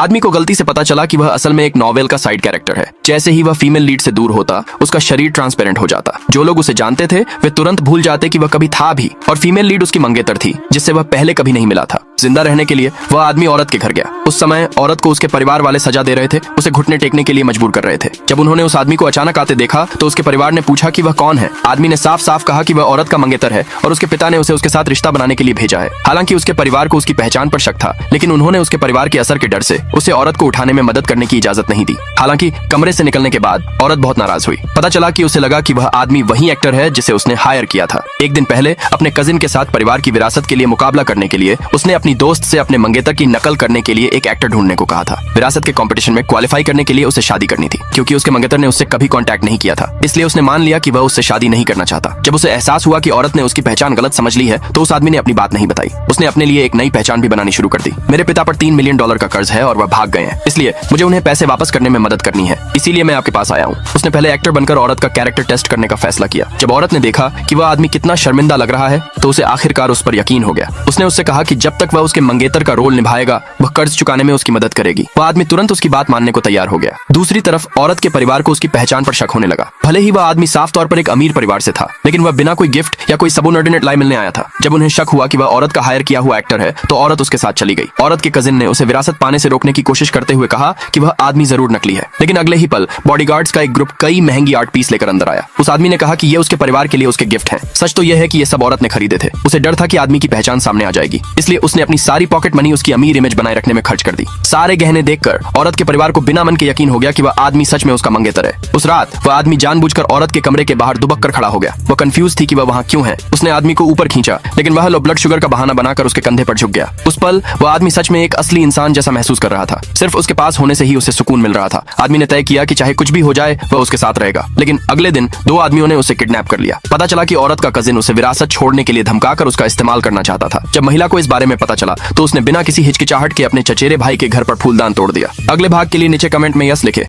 आदमी को गलती से पता चला कि वह असल में एक नॉवेल का साइड कैरेक्टर है। जैसे ही वह फीमेल लीड से दूर होता, उसका शरीर ट्रांसपेरेंट हो जाता। जो लोग उसे जानते थे वे तुरंत भूल जाते कि वह कभी था भी, और फीमेल लीड उसकी मंगेतर थी जिससे वह पहले कभी नहीं मिला था। जिंदा रहने के लिए वह आदमी औरत के घर गया। उस समय औरत को उसके परिवार वाले सजा दे रहे थे, उसे घुटने टेकने के लिए मजबूर कर रहे थे। जब उन्होंने उस आदमी को अचानक आते देखा तो उसके परिवार ने पूछा कि वह कौन है। आदमी ने साफ साफ कहा कि वह औरत का मंगेतर है और उसके पिता ने उसे उसके साथ रिश्ता बनाने के लिए भेजा है। हालांकि उसके परिवार को उसकी पहचान पर शक था, लेकिन उन्होंने उसके परिवार के असर के डर से उसे औरत को उठाने में मदद करने की इजाजत नहीं दी। हालांकि कमरे से निकलने के बाद औरत बहुत नाराज हुई। पता चला कि उसे लगा कि वह आदमी वही एक्टर है जिसे उसने हायर किया था। एक दिन पहले अपने कजिन के साथ परिवार की विरासत के लिए मुकाबला करने के लिए उसने अपनी दोस्त से अपने मंगेतर की नकल करने के लिए एक एक्टर ढूंढने को कहा था। विरासत के कंपटीशन में क्वालिफाई करने के लिए उसे शादी करनी थी। क्योंकि उसके मंगेतर ने उससे कभी कांटेक्ट नहीं किया था, इसलिए उसने मान लिया कि वह उससे शादी नहीं करना चाहता। जब उसे एहसास हुआ कि औरत ने उसकी पहचान गलत समझ ली है तो उस आदमी ने अपनी बात नहीं बताई। उसने अपने लिए एक नई पहचान भी बनानी शुरू कर दी। मेरे पिता पर $3 मिलियन का कर्ज है और वह भाग गए हैं, इसलिए मुझे उन्हें पैसे वापस करने में मदद करनी है, इसीलिए मैं आपके पास आया हूँ। उसने पहले एक्टर बनकर औरत का कैरेक्टर टेस्ट करने का फैसला किया। जब औरत ने देखा कि वह आदमी कितना शर्मिंदा लग रहा है तो उसे आखिरकार उस पर यकीन हो गया। उसने उससे कहा कि जब तक वह उसके मंगेतर का रोल निभाएगा वह कर्ज चुकाने में उसकी मदद करेगी। वह आदमी तुरंत उसकी बात मानने को तैयार हो गया। दूसरी तरफ औरत के परिवार को उसकी पहचान पर शक होने लगा। भले ही वह आदमी साफ तौर पर एक अमीर परिवार से था, लेकिन वह बिना कोई गिफ्ट या कोई सबऑर्डिनेट लाई मिलने आया था। जब उन्हें शक हुआ कि वह औरत का हायर किया हुआ एक्टर है तो औरत उसके साथ चली गई। औरत के कजिन ने उसे विरासत पाने से रोकने की कोशिश करते हुए कहा कि वह आदमी जरूर नकली है, लेकिन अगले ही पल बॉडीगार्ड्स का एक ग्रुप कई महंगी आर्ट पीस लेकर अंदर आया। उस आदमी ने कहा कि ये उसके परिवार के लिए उसके गिफ्ट हैं। सच तो यह है कि ये सब औरत ने खरीदे थे। उसे डर था कि आदमी की पहचान सामने आ जाएगी, इसलिए उसने अपनी सारी पॉकेट मनी उसकी अमीर इमेज बनाए रखने में खर्च कर दी। सारे गहने देखकर औरत के परिवार को बिना मन के यकीन हो गया कि वह आदमी सच में उसका मंगेतर है। उस रात वह आदमी जानबूझकर औरत के कमरे के बाहर दुबक कर खड़ा हो गया। वह कंफ्यूज थी कि वह वहाँ क्यों है। उसने आदमी को ऊपर खींचा, लेकिन वह लो ब्लड शुगर का बहाना बनाकर उसके कंधे पर झुक गया। उस पल वह आदमी सच में एक असली इंसान जैसा महसूस कर रहा था। सिर्फ उसके पास होने से ही उसे सुकून मिल रहा था। आदमी ने तय किया कि चाहे कुछ भी हो जाए वह उसके साथ रहेगा। लेकिन अगले दिन 2 आदमियों ने उसे किडनैप कर लिया। पता चला कि औरत का कजिन उसे विरासत छोड़ने के लिए धमकाकर उसका इस्तेमाल करना चाहता था। जब महिला को इस बारे में पता चला तो उसने बिना किसी हिचकिचाहट के अपने चचेरे भाई के घर पर फूलदान तोड़ दिया। अगले भाग के लिए नीचे कमेंट में यस लिखे।